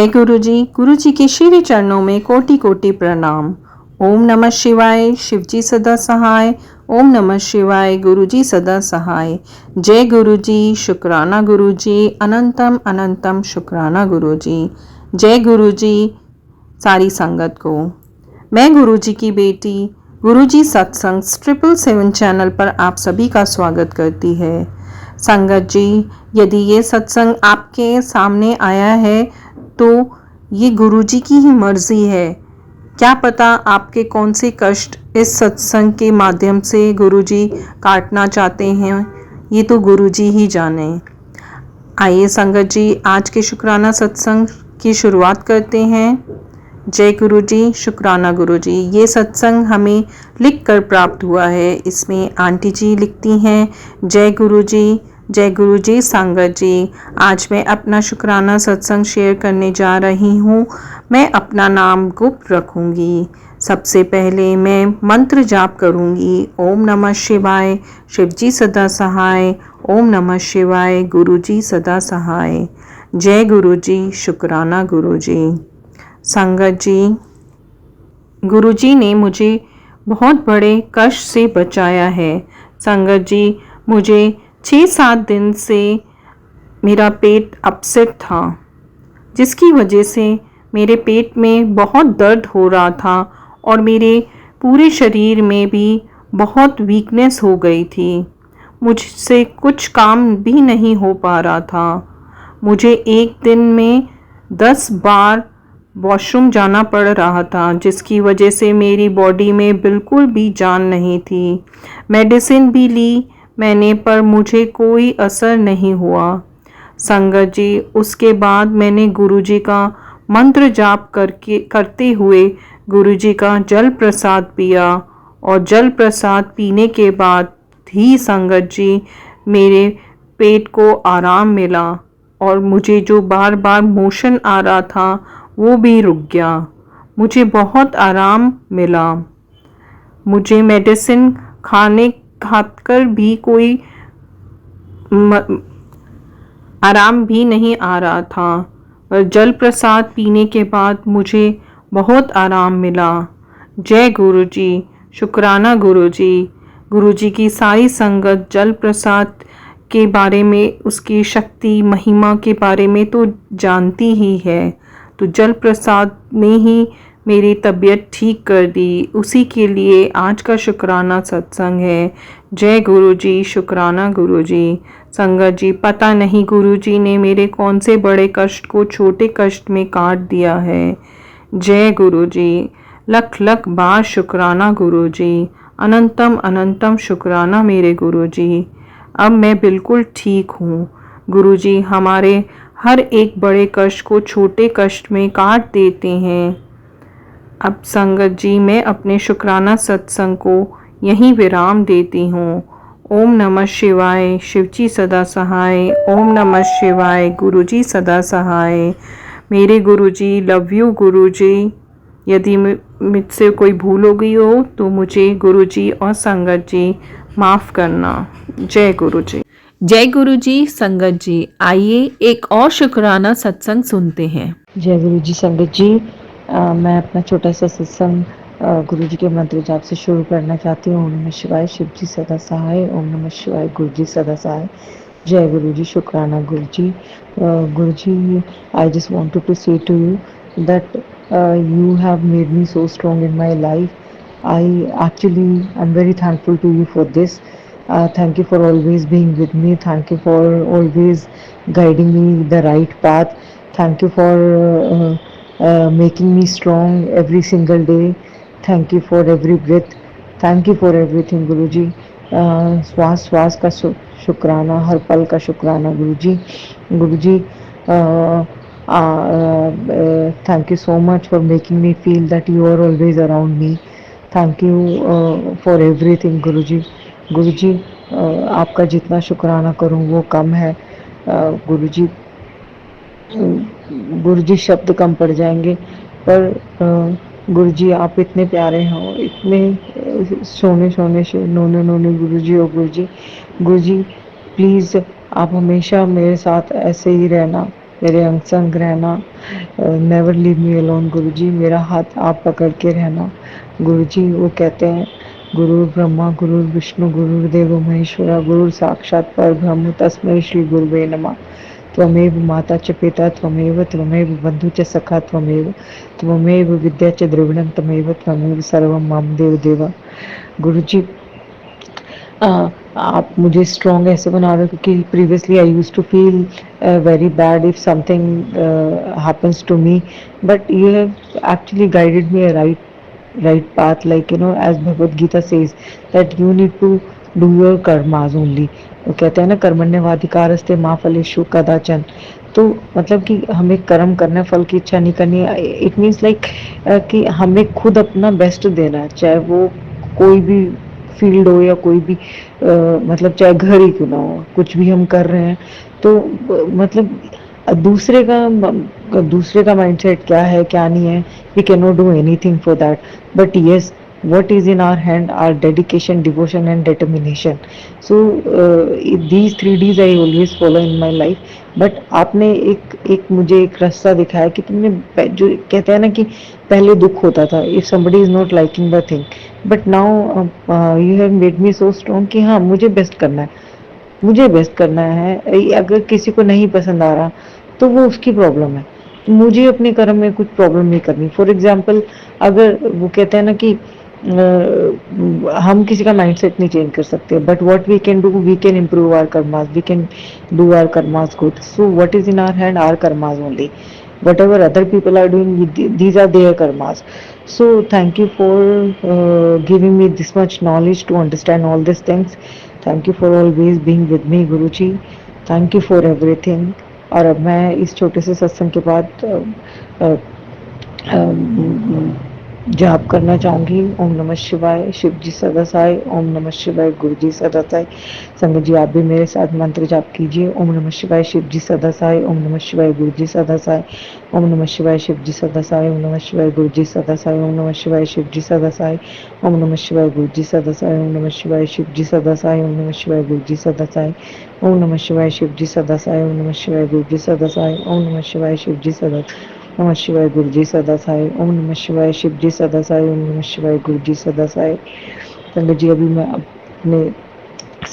गुरु जी के श्री चरणों में कोटि कोटि प्रणाम। ओम नमः शिवाय, शिवजी सदा सहाय। ओम नमः शिवाय, गुरु जी सदा सहाय। जय गुरु जी, शुक्राना गुरु जी, अनंतम अनंतम शुक्राना गुरु जी। जय गुरु जी सारी संगत को। मैं गुरु जी की बेटी गुरु जी सत्संग 777 चैनल पर आप सभी का स्वागत करती है। संगत जी, यदि ये सत्संग आपके सामने आया है तो ये गुरुजी की ही मर्जी है। क्या पता आपके कौन से कष्ट इस सत्संग के माध्यम से गुरुजी काटना चाहते हैं, ये तो गुरुजी ही जाने। आइए संगत जी, आज के शुक्राना सत्संग की शुरुआत करते हैं। जय गुरु जी, शुक्राना गुरु जी। ये सत्संग हमें लिख कर प्राप्त हुआ है। इसमें आंटी जी लिखती हैं, जय गुरु जी, जय गुरु जी। संगत जी, आज मैं अपना शुक्राना सत्संग शेयर करने जा रही हूँ। मैं अपना नाम गुप्त रखूँगी। सबसे पहले मैं मंत्र जाप करूँगी। ओम नमः शिवाय, शिवजी सदा सहाय। ओम नमः शिवाय, गुरु जी सदा सहाय। जय गुरु जी, शुक्राना गुरु जी। संगत जी, गुरु जी ने मुझे बहुत बड़े कष्ट से बचाया है। संगत जी, मुझे 6-7 दिन से मेरा पेट अपसेट था, जिसकी वजह से मेरे पेट में बहुत दर्द हो रहा था और मेरे पूरे शरीर में भी बहुत वीकनेस हो गई थी। मुझसे कुछ काम भी नहीं हो पा रहा था। मुझे एक दिन में 10 बार वॉशरूम जाना पड़ रहा था, जिसकी वजह से मेरी बॉडी में बिल्कुल भी जान नहीं थी। मेडिसिन भी ली मैंने, पर मुझे कोई असर नहीं हुआ। संगत जी, उसके बाद मैंने गुरुजी का मंत्र जाप करते हुए गुरुजी का जल प्रसाद पिया और जल प्रसाद पीने के बाद ही संगत जी मेरे पेट को आराम मिला और मुझे जो बार बार मोशन आ रहा था वो भी रुक गया। मुझे बहुत आराम मिला। मुझे मेडिसिन खाकर भी कोई आराम भी नहीं आ रहा था, पर जल प्रसाद पीने के बाद मुझे बहुत आराम मिला। जय गुरु जी, शुक्राना गुरु जी। गुरु जी की सारी संगत जल प्रसाद के बारे में, उसकी शक्ति महिमा के बारे में तो जानती ही है। तो जल प्रसाद ने ही मेरी तबीयत ठीक कर दी। उसी के लिए आज का शुक्राना सत्संग है। जय गुरु जी, शुक्राना गुरु जी। संगत जी, पता नहीं गुरु जी ने मेरे कौन से बड़े कष्ट को छोटे कष्ट में काट दिया है। जय गुरु जी, लख लख बार शुक्राना गुरु जी। अनंतम अनंतम शुक्राना मेरे गुरु जी। अब मैं बिल्कुल ठीक हूँ। गुरु जी हमारे हर एक बड़े कष्ट को छोटे कष्ट में काट देते हैं। अब संगत जी, मैं अपने शुक्राना सत्संग को यहीं विराम देती हूँ। ओम नमः शिवाय, शिवजी सदा सहाय। ओम नमः शिवाय, गुरुजी सदा सहाय। मेरे गुरुजी, लव यू गुरुजी। यदि मुझसे कोई भूल हो गई हो तो मुझे गुरुजी और संगत जी माफ़ करना। जय गुरु जी। जय गुरु जी। संगत जी, आइए एक और शुक्राना सत्संग सुनते हैं। जय गुरु जी। संगत जी, मैं अपना छोटा सा सत्संग गुरु जी के मंत्र जाप से शुरू करना चाहती हूँ। ओम नमः शिवाय, शिव जी सदा सहाय। ओम नमः शिवाय, गुरु जी सदा सहाय। जय गुरु जी, शुक्राना Guru ji. Guru ji, I just wanted to say to you that you have made me so strong in my life. I'm very thankful to you for this. Thank you for always being with me. Thank you for always guiding me the right path. Thank you for making me strong every single day. Thank you for every breath. Thank you for everything, Guruji. श्वास श्वास का शुक्राना, हर पल का शुक्राना गुरुजी। गुरुजी, thank you so much for making me feel that you are always around me. Thank you for everything, गुरुजी। गुरुजी, आपका जितना शुक्राना करूं वो कम है। गुरुजी, गुरुजी शब्द कम पड़ जाएंगे, पर गुरुजी आप इतने प्यारे हो, इतने सोने सोने से नोने नोने गुरुजी हो। गुरुजी, गुरुजी प्लीज़ आप हमेशा मेरे साथ ऐसे ही रहना। मेरे अंग संग रहना, नेवर लीव मी अलोन गुरुजी, मेरा हाथ आप पकड़ के रहना। गुरुजी वो कहते हैं गुरु ब्रह्मा गुरु विष्णु गुरुर्देव महेश्वरा गुरु साक्षात परब्रह्म तस्मै श्री गुरुवे नमः। त्वमेव माता च पिता त्वमेव त्वमेव बन्धु च सखा त्वमेव त्वमेव विद्या च द्रविणं त्वमेव त्वमेव सर्वं मम देव देव। गुरुजी आप मुझे स्ट्रॉन्ग ऐसे बना रहे हो क्योंकि previously I use to feel very bad if something happens to me, but you have actually guided me a right path, like as Bhagavad Gita says that you need to do your karmas only. वो कहते हैं ना कर्मण्येवाधिकारस्ते मा फलेषु कदाचन। तो मतलब कि हमें कर्म करना है, फल की इच्छा नहीं करनी है। इट मीन्स लाइक कि हमें खुद अपना बेस्ट देना है, चाहे वो कोई भी फील्ड हो या कोई भी मतलब चाहे घर ही क्यों ना हो, कुछ भी हम कर रहे हैं तो मतलब दूसरे का माइंडसेट क्या है क्या नहीं है, we can not do anything for that, but yes what is in our hand, our dedication, devotion and determination. So these 3 Ds I always follow in my life. But आपने एक मुझे एक रास्ता दिखाया कि तुमने जो कहते हैं ना कि पहले दुख होता था if somebody is not liking the thing, but now you have made me so strong कि हाँ मुझे बेस्ट करना है, मुझे बेस्ट करना है। अगर किसी को नहीं पसंद आ रहा तो वो उसकी प्रॉब्लम है, मुझे अपने कर्म में कुछ प्रॉब्लम नहीं करनी। फॉर एग्जाम्पल अगर वो कहते हैं ना कि हम किसी का माइंडसेट नहीं चेंज कर सकते, but what we can do, we can improve our karmas, we can do our karmas good. So what is in our hand, our karmas only, whatever other people are doing, these are their karmas. So thank you for giving me this much knowledge to understand all these things. Thank you for always being with me Guruji, thank you for everything. और अब मैं इस छोटे से सत्संग के बाद जाप करना चाहूँगी। ओम नमः शिवाय, शिव जी सदा साई, ओम नमः शिवाय, गुरु जी सदा साई। संगत जी आप भी मेरे साथ मंत्र जाप कीजिए। ओम नमः शिवाय, शिव जी सदा साई, ओम नमः शिवाय, गुरु जी सदा साई, ओम नमः शिवाय, शिव जी सदा साई, ओम नमः शिवाय, गुरु जी सदा साई, ओम नमः शिवाय, शिव जी सदा साई, ओम नमः शिवाय, गुरु जी सदा साई, ओम नमः शिवाय, शिव जी सदा साई, ओम नमः शिवाय, गुरु जी सदा साई, ओम नमः शिवाय, शिव जी सदा साई, ओम नमः शिवाय, गुरु जी सदा साई, ओम नमः शिवाय, शिव जी सदा नमः शिवाय, गुरु जी सदा साई, ओम नमः शिवाय, शिव जी सदा साई, ओम नमः शिवाय, गुरु जी सदा साई। संगत जी अभी मैं अपने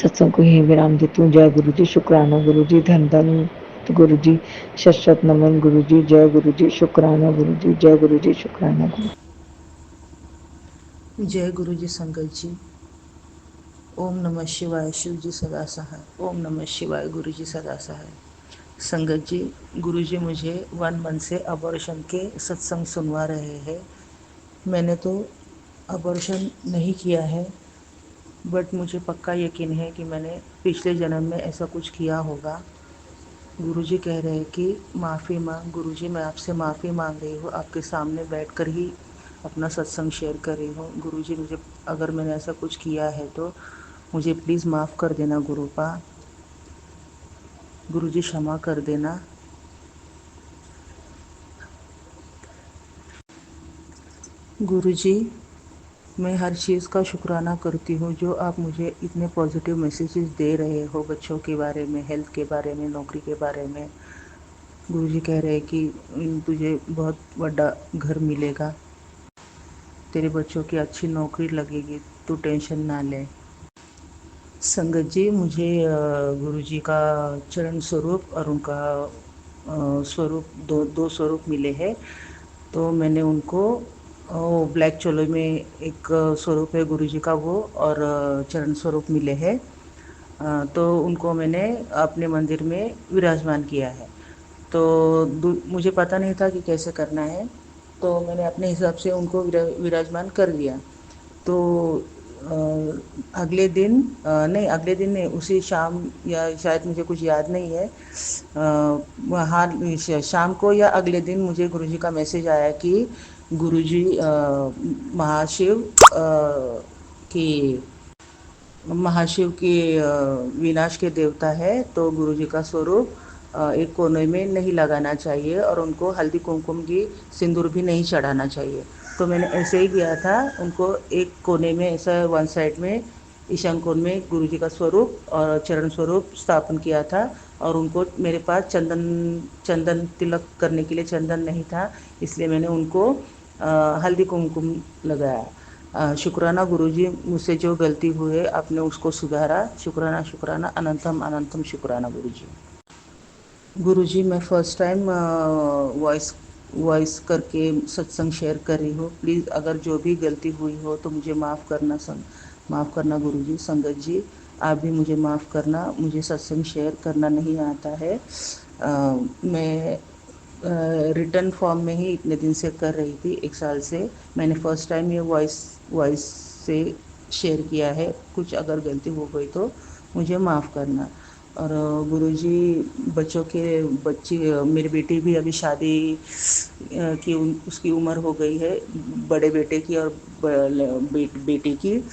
सत्संग को यही विराम देती हूँ। जय गुरु जी, शुक्राना गुरु जी, धन धन गुरु जी, शत शत नमन गुरु जी, जय गुरु जी, शुक्राना गुरु जी, जय गुरु जी, शुक्राना गुरु। जय गुरु जी संगत जी। ओम नमः शिवाय, शिव जी सदा सहाय, ओम नमः शिवाय, गुरु जी सदा सहाय। संगत जी, गुरु जी मुझे 1 मंथ से अबॉर्शन के सत्संग सुनवा रहे हैं। मैंने तो अबॉर्शन नहीं किया है, बट मुझे पक्का यकीन है कि मैंने पिछले जन्म में ऐसा कुछ किया होगा। गुरु जी कह रहे हैं कि माफ़ी मांग। गुरु जी मैं आपसे माफ़ी मांग रही हूँ, आपके सामने बैठकर ही अपना सत्संग शेयर कर रही हूँ। गुरु जी मुझे अगर मैंने ऐसा कुछ किया है तो मुझे प्लीज़ माफ़ कर देना गुरुपा। गुरु जी क्षमा कर देना। गुरु जी मैं हर चीज़ का शुक्राना करती हूँ जो आप मुझे इतने पॉजिटिव मैसेजेस दे रहे हो, बच्चों के बारे में, हेल्थ के बारे में, नौकरी के बारे में। गुरु जी कह रहे हैं कि तुझे बहुत बड़ा घर मिलेगा, तेरे बच्चों की अच्छी नौकरी लगेगी, तू टेंशन ना ले। संगत जी मुझे गुरु जी का चरण स्वरूप और उनका स्वरूप दो स्वरूप मिले हैं। तो मैंने उनको ब्लैक चोले में एक स्वरूप है गुरु जी का वो, और चरण स्वरूप मिले हैं। तो उनको मैंने अपने मंदिर में विराजमान किया है। तो मुझे पता नहीं था कि कैसे करना है, तो मैंने अपने हिसाब से उनको विराजमान कर दिया। तो अगले दिन नहीं, उसी शाम या शायद मुझे कुछ याद नहीं है, हाँ शाम को या अगले दिन मुझे गुरुजी का मैसेज आया कि गुरुजी महाशिव के विनाश के देवता है, तो गुरुजी का स्वरूप एक कोने में नहीं लगाना चाहिए और उनको हल्दी कुमकुम की सिंदूर भी नहीं चढ़ाना चाहिए। तो मैंने ऐसे ही किया था, उनको एक कोने में ऐसा 1 साइड में ईशान कोण में गुरु जी का स्वरूप और चरण स्वरूप स्थापन किया था। और उनको मेरे पास चंदन तिलक करने के लिए चंदन नहीं था, इसलिए मैंने उनको हल्दी कुमकुम लगाया। शुक्राना गुरुजी, मुझसे जो गलती हुई है आपने उसको सुधारा। शुक्राना शुक्राना, अनंतम अनंतम शुक्राना गुरुजी। गुरुजी, मैं फ़र्स्ट टाइम वॉइस करके सत्संग शेयर कर रही हूँ। प्लीज़ अगर जो भी गलती हुई हो तो मुझे माफ़ करना गुरुजी। संगत जी, आप भी मुझे माफ़ करना, मुझे सत्संग शेयर करना नहीं आता है। मैं रिटर्न फॉर्म में ही इतने दिन से कर रही थी, 1 साल से। मैंने फ़र्स्ट टाइम ये वॉइस से शेयर किया है। कुछ अगर गलती हो गई तो मुझे माफ़ करना। और गुरुजी, बच्ची मेरी बेटी भी अभी शादी की उसकी उम्र हो गई है, बड़े बेटे की और बेटी की।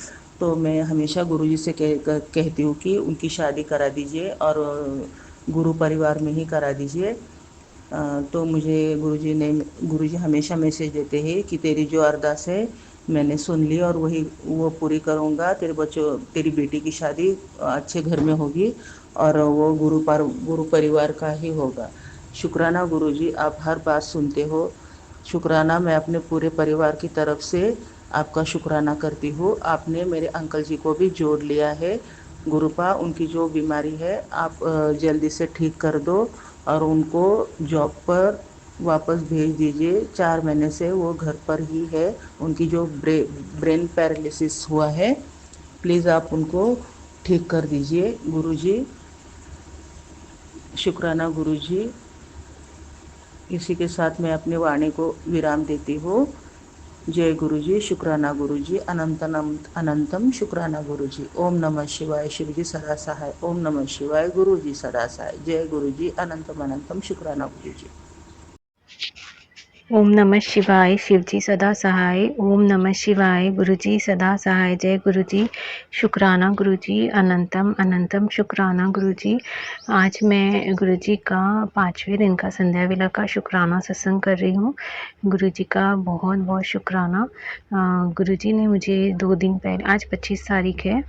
तो मैं हमेशा गुरुजी से कहती हूँ कि उनकी शादी करा दीजिए और गुरु परिवार में ही करा दीजिए। तो मुझे गुरुजी हमेशा मैसेज देते हैं कि तेरी जो अरदास है मैंने सुन ली और वो पूरी करूँगा। तेरी बेटी की शादी अच्छे घर में होगी और वो गुरु परिवार का ही होगा। शुक्राना गुरुजी, आप हर बात सुनते हो। शुक्राना, मैं अपने पूरे परिवार की तरफ से आपका शुक्राना करती हूँ। आपने मेरे अंकल जी को भी जोड़ लिया है। गुरुपा, उनकी जो बीमारी है आप जल्दी से ठीक कर दो और उनको जॉब पर वापस भेज दीजिए। 4 महीने से वो घर पर ही है। उनकी जो ब्रेन पैरालिसिस हुआ है, प्लीज़ आप उनको ठीक कर दीजिए गुरुजी। शुक्राना गुरुजी। इसी के साथ मैं अपनी वाणी को विराम देती हूँ। जय गुरुजी। शुक्राना गुरुजी। अनंतम शुक्राना गुरुजी। ओम नमः शिवाय। शिवजी सदा सहाय। ओम नमः शिवाय। गुरुजी सदा सहाय। जय गुरुजी। अनंतम अनंतम शुक्राना गुरुजी। ओम नमः शिवाय। शिवजी सदा सहाय। ओम नमः शिवाय। गुरुजी सदा सहाय। जय गुरुजी। शुक्राना गुरुजी। अनंतम अनंतम शुक्राना गुरुजी। आज मैं गुरुजी का 5वें दिन का संध्या वेला का शुक्राना सत्संग कर रही हूँ। गुरुजी का बहुत बहुत शुक्राना। गुरुजी ने मुझे 2 दिन पहले, आज 25 तारीख है,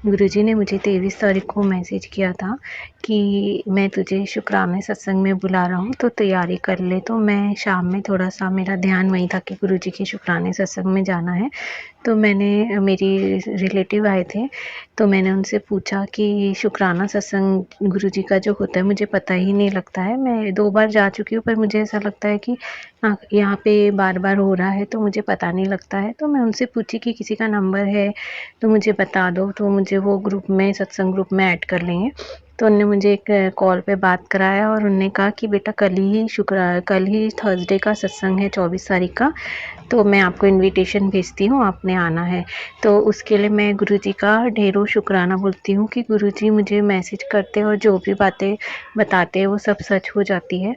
गुरुजी ने मुझे 23 तारीख को मैसेज किया था कि मैं तुझे शुक्राने सत्संग में बुला रहा हूँ तो तैयारी कर ले। तो मैं शाम में थोड़ा सा मेरा ध्यान वही था कि गुरुजी के शुक्राने सत्संग में जाना है। तो मेरी रिलेटिव आए थे, तो मैंने उनसे पूछा कि शुक्राना सत्संग गुरुजी का जो होता है मुझे पता ही नहीं लगता है। मैं 2 बार जा चुकी हूँ पर मुझे ऐसा लगता है कि यहाँ पे बार बार हो रहा है तो मुझे पता नहीं लगता है। तो मैं उनसे पूछी कि किसी का नंबर है तो मुझे बता दो, तो मुझे वो सत्संग ग्रुप में ऐड कर लेंगे। तो उन्होंने मुझे एक कॉल पे बात कराया और उन्होंने कहा कि बेटा कल ही थर्सडे का सत्संग है, 24 तारीख का, तो मैं आपको इनविटेशन भेजती हूँ, आपने आना है। तो उसके लिए मैं गुरुजी का ढेरों शुक्राना बोलती हूँ कि गुरुजी मुझे मैसेज करते और जो भी बातें बताते हैं वो सब सच हो जाती है।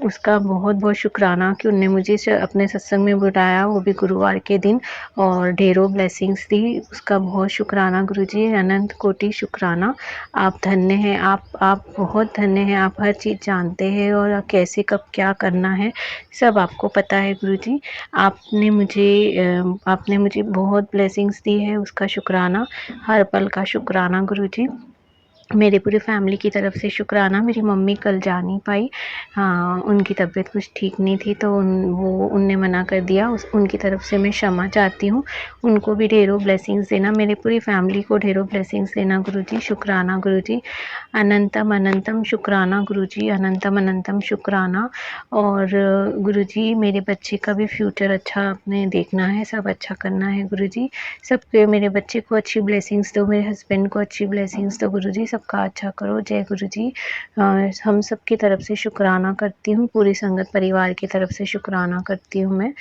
उसका बहुत बहुत शुक्राना कि उन्होंने मुझे अपने सत्संग में बुलाया, वो भी गुरुवार के दिन, और ढेरों ब्लेसिंग्स दी। उसका बहुत शुक्राना गुरुजी, अनंत कोटि शुक्राना। आप धन्य हैं, आप बहुत धन्य हैं। आप हर चीज़ जानते हैं और कैसे कब क्या करना है सब आपको पता है गुरुजी। आपने मुझे बहुत ब्लेसिंग्स दी है, उसका शुक्राना, हर पल का शुक्राना गुरुजी। मेरे पूरी फैमिली की तरफ से शुक्राना। मेरी मम्मी कल जा नहीं पाई, हाँ उनकी तबीयत कुछ ठीक नहीं थी तो उनने मना कर दिया। उनकी तरफ से मैं क्षमा चाहती हूँ। उनको भी ढेरों ब्लेसिंग्स देना, मेरी पूरी फैमिली को ढेरों ब्लेसिंग्स देना गुरुजी। शुक्राना गुरुजी। अनंतम अनंतम शुक्राना गुरुजी। अनंतम अनंतम शुक्राना। और गुरुजी मेरे बच्चे का भी फ्यूचर अच्छा आपने देखना है, सब अच्छा करना है गुरुजी। सबके, मेरे बच्चे को अच्छी ब्लेसिंग्स दो, मेरे हस्बैंड को अच्छी ब्लेसिंग्स दो गुरुजी, सबका अच्छा करो। जय गुरुजी। हम सब की तरफ से शुक्राना करती हूँ, पूरी संगत परिवार की तरफ से शुक्राना करती हूँ मैं।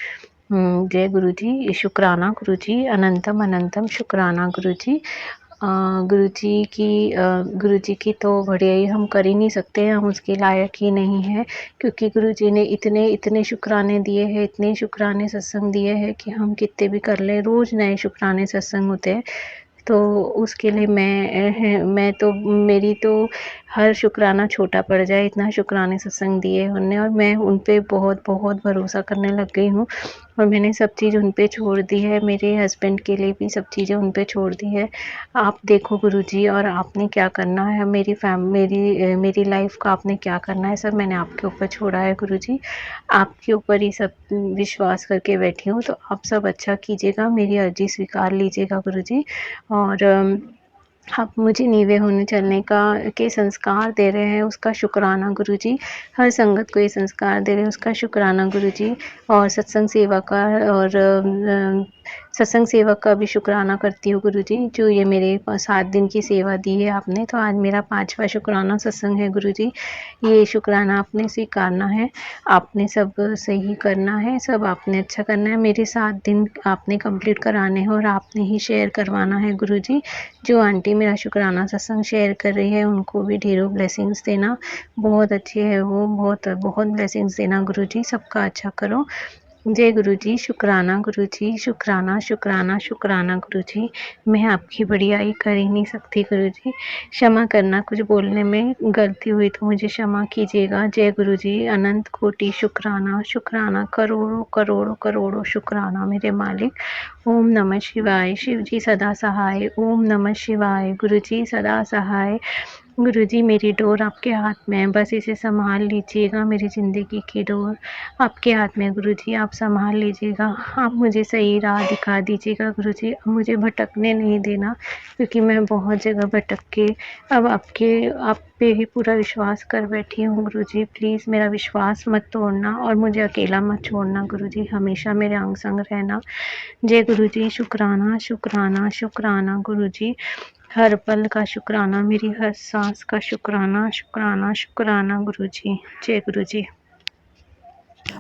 जय गुरुजी। शुक्राना गुरुजी। अनंतम अनंतम शुक्राना गुरुजी। गुरुजी की तो बढ़ियाई हम कर ही नहीं सकते, हम उसके लायक ही नहीं हैं, क्योंकि गुरुजी ने इतने शुक्राने दिए हैं, इतने शुक्राने सत्संग दिए हैं कि हम कितने भी कर लें। रोज़ नए शुक्राने सत्संग होते हैं, तो उसके लिए मैं तो मेरी तो हर शुक्राना छोटा पड़ जाए, इतना शुक्राने सत्संग दिए उन्होंने, और मैं उन पे बहुत बहुत भरोसा करने लग गई हूँ और मैंने सब चीज़ उन पे छोड़ दी है। मेरे हस्बैंड के लिए भी सब चीज़ें उन पे छोड़ दी है। आप देखो गुरुजी, और आपने क्या करना है, मेरी लाइफ का आपने क्या करना है, सब मैंने आपके ऊपर छोड़ा है गुरुजी। आपके ऊपर ही सब विश्वास करके बैठी हूँ, तो आप सब अच्छा कीजिएगा, मेरी अर्जी स्वीकार लीजिएगा गुरुजी। और आप मुझे नीवे होने चलने के संस्कार दे रहे हैं, उसका शुक्राना गुरुजी। हर संगत को ये संस्कार दे रहे हैं, उसका शुक्राना गुरुजी। और सत्संग सेवा का और सत्संग सेवक का भी शुक्राना करती हूँ गुरुजी, जो ये मेरे 7 दिन की सेवा दी है आपने। तो आज मेरा 5वां शुक्राना सत्संग है गुरुजी। ये शुक्राना आपने स्वीकारना है, आपने सब सही करना है, सब आपने अच्छा करना है। मेरे 7 दिन आपने कंप्लीट कराने हैं और आपने ही शेयर करवाना है गुरुजी। जो आंटी मेरा शुक्राना सत्संग शेयर कर रही है, उनको भी ढेरों ब्लेसिंग्स देना, बहुत अच्छी है वो, बहुत बहुत ब्लेसिंग्स देना गुरुजी, सबका अच्छा करो। जय गुरुजी, शुक्राना गुरुजी, शुक्राना शुक्राना शुक्राना गुरुजी। मैं आपकी बड़ियाई कर ही नहीं सकती गुरुजी, क्षमा करना, कुछ बोलने में गलती हुई तो मुझे क्षमा कीजिएगा। जय गुरुजी, अनंत कोटि शुक्राना, शुक्राना, करोड़ों करोड़ों करोड़ों शुक्राना मेरे मालिक। ओम नमः शिवाय, शिव जी सदा सहाय। ओम नमः शिवाय, गुरुजी सदा सहाय। गुरुजी, मेरी डोर आपके हाथ में है, बस इसे संभाल लीजिएगा। मेरी ज़िंदगी की डोर आपके हाथ में है गुरुजी, आप संभाल लीजिएगा। आप मुझे सही राह दिखा दीजिएगा गुरुजी, अब मुझे भटकने नहीं देना, क्योंकि मैं बहुत जगह भटक के अब आप पे ही पूरा विश्वास कर बैठी हूँ गुरुजी। प्लीज़ मेरा विश्वास मत तोड़ना और मुझे अकेला मत छोड़ना गुरुजी, हमेशा मेरे अंग संग रहना। जय गुरुजी, शुक्राना शुक्राना शुक्राना गुरुजी, हर पल का शुक्राना, मेरी हर सांस का शुक्राना शुक्राना शुक्राना गुरुजी। जय गुरुजी।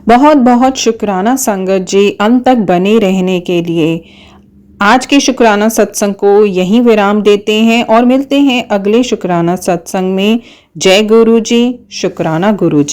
बहुत बहुत शुक्राना संगत जी, अंत तक बने रहने के लिए। आज के शुक्राना सत्संग को यहीं विराम देते हैं और मिलते हैं अगले शुक्राना सत्संग में। जय गुरु जी, शुक्राना गुरु जी।